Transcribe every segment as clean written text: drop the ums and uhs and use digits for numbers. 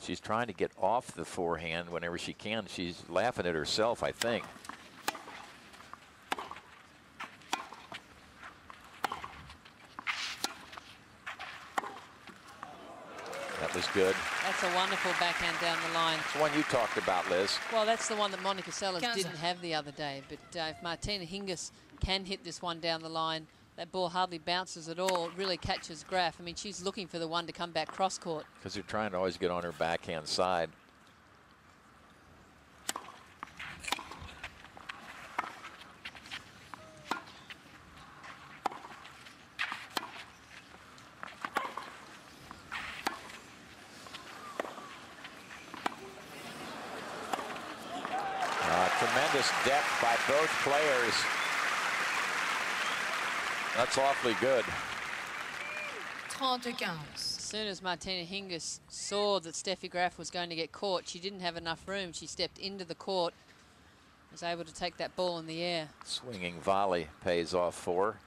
She's trying to get off the forehand whenever she can. She's laughing at herself, I think. That was good. That's a wonderful backhand down the line. It's the one you talked about, Liz. Well, that's the one that Monica Seles didn't have the other day. But if Martina Hingis can hit this one down the line, that ball hardly bounces at all. It really catches Graf. I mean, she's looking for the one to come back cross court. Because they're trying to always get on her backhand side. Tremendous depth by both players. That's awfully good. 30-15. As soon as Martina Hingis saw that Steffi Graf was going to get caught, she didn't have enough room. She stepped into the court, was able to take that ball in the air. Swinging volley pays off for her.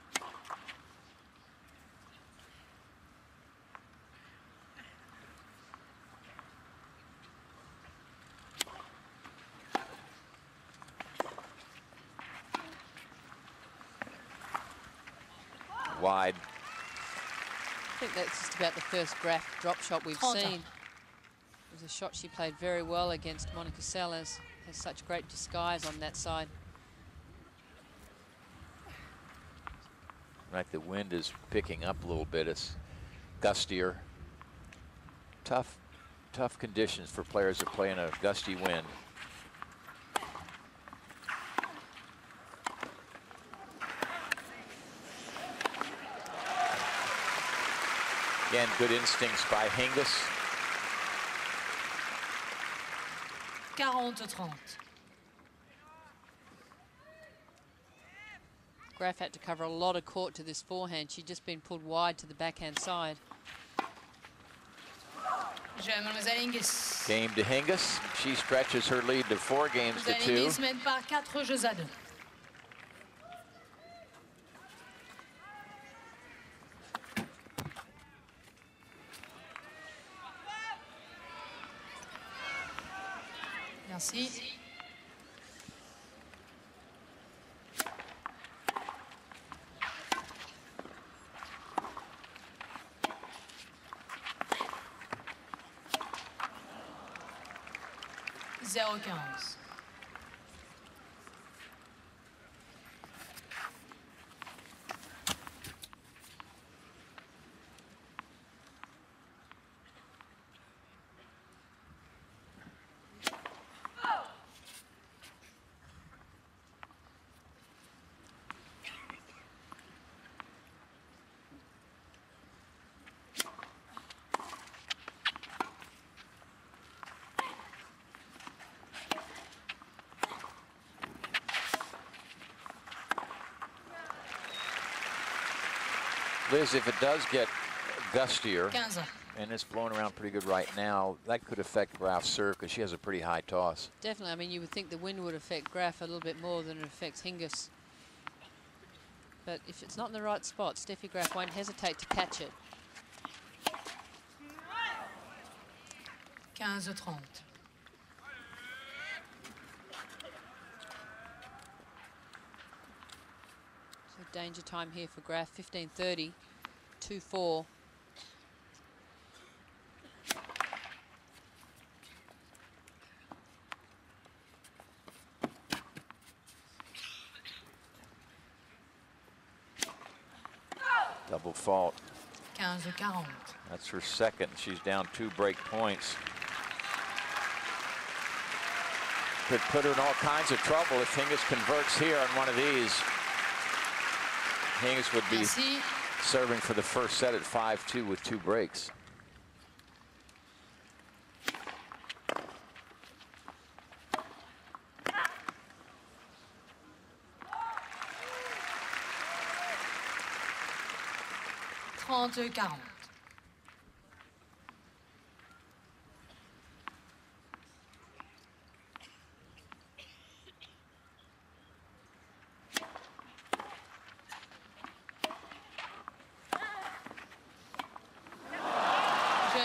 Wide. I think that's just about the first Graf drop shot we've seen. It was a shot she played very well against Monica Seles. Has such great disguise on that side. Like the wind is picking up a little bit. It's gustier. Tough conditions for players that play in a gusty wind. Again, good instincts by Hingis. 40-30. Graf had to cover a lot of court to this forehand. She'd just been pulled wide to the backhand side. Mademoiselle Hingis. Game to Hingis. She stretches her lead to 4 games to 2. Hingis mène par 4 jeux à 2. Merci. Zéro 15. Liz, if it does get gustier, 15. and it's blowing around pretty good right now, that could affect Graf's serve because she has a pretty high toss. Definitely. I mean, you would think the wind would affect Graf a little bit more than it affects Hingis. But if it's not in the right spot, Steffi Graf won't hesitate to catch it. 15-30. So danger time here for Graf. 15-30, 2-4. Double fault. 15-40. That's her second. She's down 2 break points. Could put her in all kinds of trouble if Hingis converts here on one of these. Hingis would be Merci. serving for the first set at 5-2 with 2 breaks. Trente-40.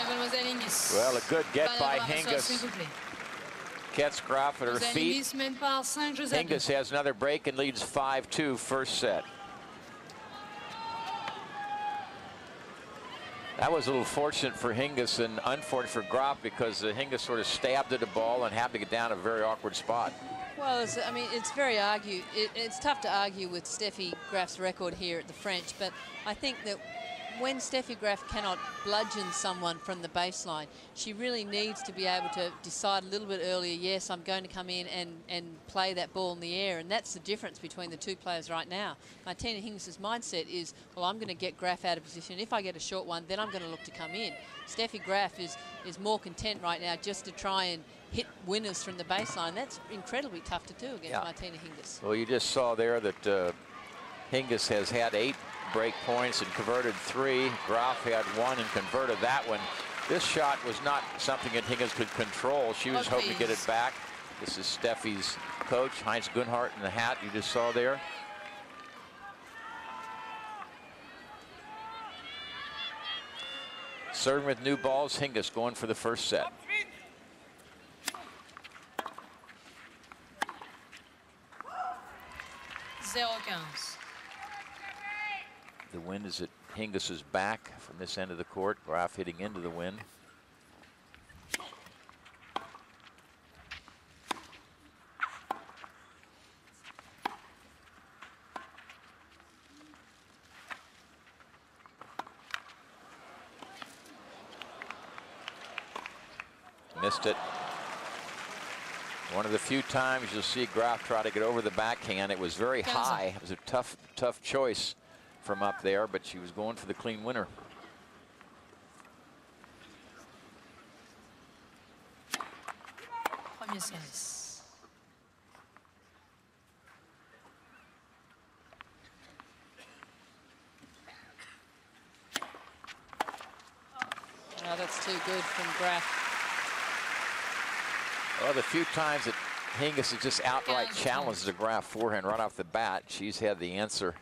Mademoiselle Hingis. Well, a good get Balle by à Graf, s'il Hingis. vous plaît. Gets Graf at her Roland feet. Hingis mène par 5 jeux à 2. Hingis has another break and leads 5-2 first set. That was a little fortunate for Hingis and unfortunate for Graf because Hingis sort of stabbed at the ball and happened to get down a very awkward spot. Well, I mean, it's it's tough to argue with Steffi Graf's record here at the French, but I think that when Steffi Graf cannot bludgeon someone from the baseline, she really needs to be able to decide a little bit earlier, yes, I'm going to come in and play that ball in the air, and that's the difference between the two players right now. Martina Hingis' mindset is, well, I'm going to get Graf out of position. If I get a short one, then I'm going to look to come in. Steffi Graf is more content right now just to try and hit winners from the baseline. That's incredibly tough to do against Martina Hingis. Well, you just saw there that Hingis has had 8 break points and converted 3. Graf had 1 and converted that one. This shot was not something that Hingis could control. She was hoping to get it back. This is Steffi's coach, Heinz Gunhart, in the hat you just saw there. Serving with new balls, Hingis going for the first set. The wind is at Hingis's back from this end of the court. Graf hitting into the wind. Missed it. One of the few times you'll see Graf try to get over the backhand. It was very high. It was a tough choice from up there, but she was going for the clean winner. Premier service. Oh, that's too good from Graf. Well, the few times that Hingis has just outright challenged the Graf forehand right off the bat, she's had the answer.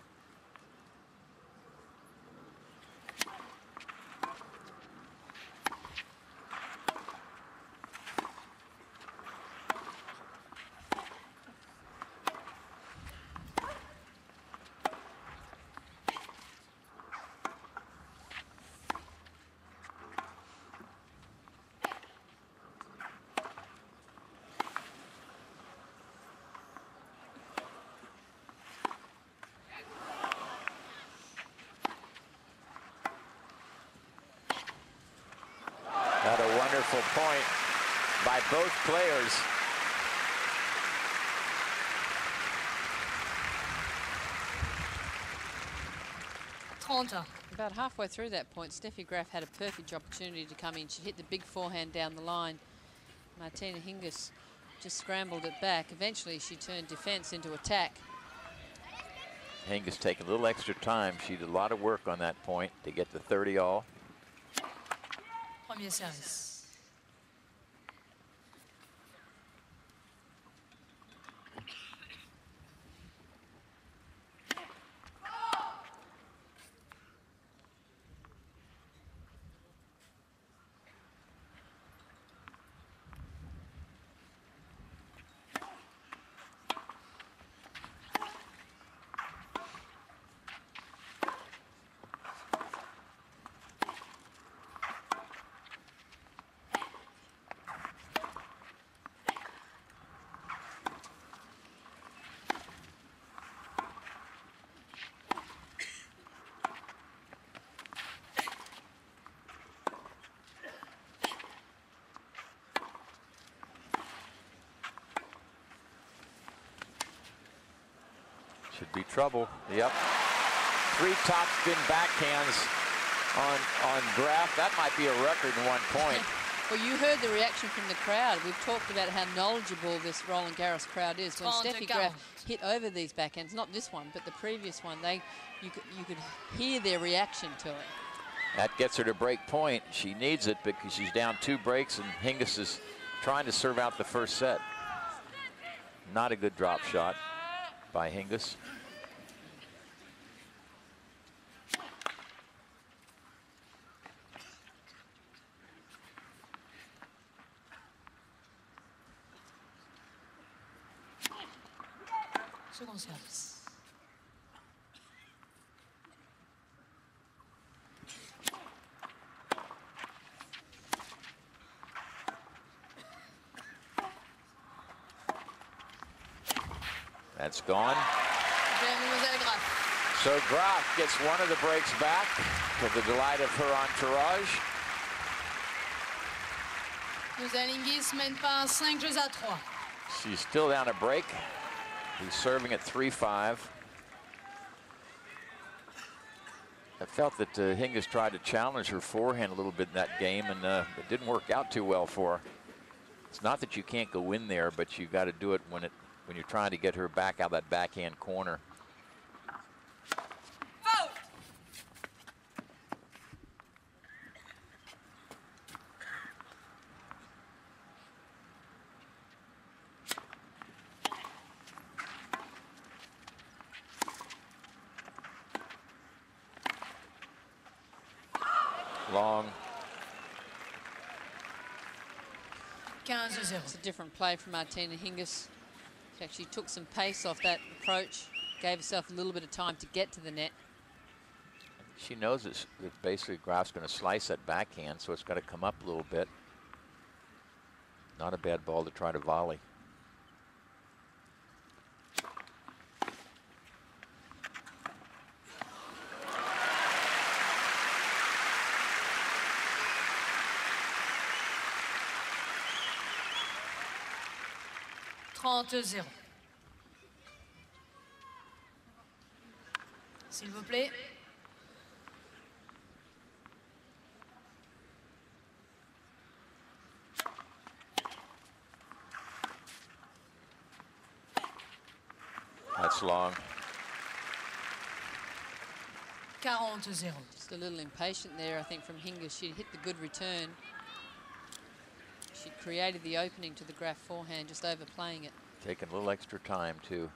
What a wonderful point by both players. About halfway through that point, Steffi Graf had a perfect opportunity to come in. She hit the big forehand down the line. Martina Hingis just scrambled it back. Eventually, she turned defense into attack. Hingis taking a little extra time. She did a lot of work on that point to get the 30-all. Premier service. Should be trouble. Yep. 3 top spin backhands on Graf. That might be a record in 1 point. Well, you heard the reaction from the crowd. We've talked about how knowledgeable this Roland Garros crowd is. When Steffi Graf hit over these backhands, not this one, but the previous one, you could hear their reaction to it. That gets her to break point. She needs it because she's down 2 breaks, and Hingis is trying to serve out the first set. Not a good drop shot by Hingis. Second service. That's gone. Mademoiselle Graf. So Graf gets one of the breaks back to the delight of her entourage. Mademoiselle Hingis mène par 5 jeux à 3. She's still down a break. He's serving at 3-5. I felt that Hingis tried to challenge her forehand a little bit in that game, and it didn't work out too well for her. It's not that you can't go in there, but you got to do it when you're trying to get her back out of that backhand corner. Faute. Long. 15-0. It's a different play from Martina Hingis. She actually took some pace off that approach, gave herself a little bit of time to get to the net. She knows that basically Graf's going to slice that backhand, so it's got to come up a little bit. Not a bad ball to try to volley. Zéro. S'il vous plaît. That's long. 40-0. Just a little impatient there, I think, from Hingis. She'd hit the good return. She created the opening to the Graf forehand, just overplaying it. Taking a little extra time, too.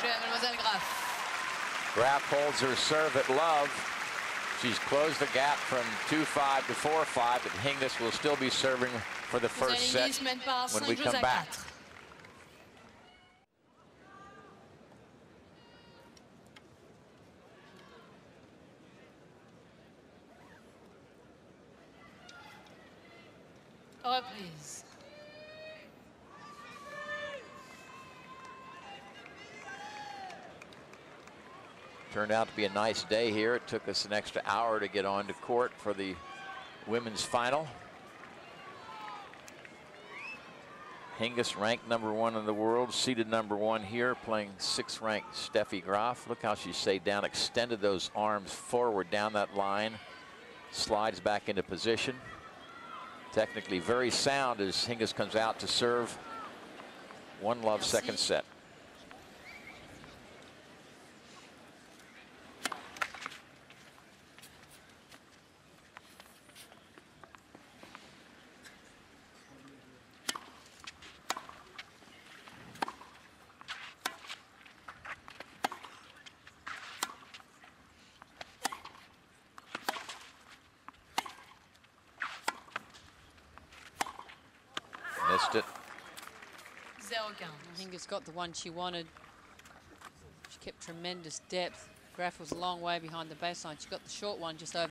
Mademoiselle Graf. Graf holds her serve at love. She's closed the gap from 2-5 to 4-5, but Hingis will still be serving for the first set when we come back. Reprise. Turned out to be a nice day here. It took us an extra hour to get onto court for the women's final. Hingis ranked #1 in the world, seeded #1 here, playing 6th ranked Steffi Graf. Look how she stayed down, extended those arms forward down that line, slides back into position. Technically very sound as Hingis comes out to serve. 1-love second set. Missed it. 0-15. Hingis got the one she wanted. She kept tremendous depth. Graf was a long way behind the baseline. She got the short one just over.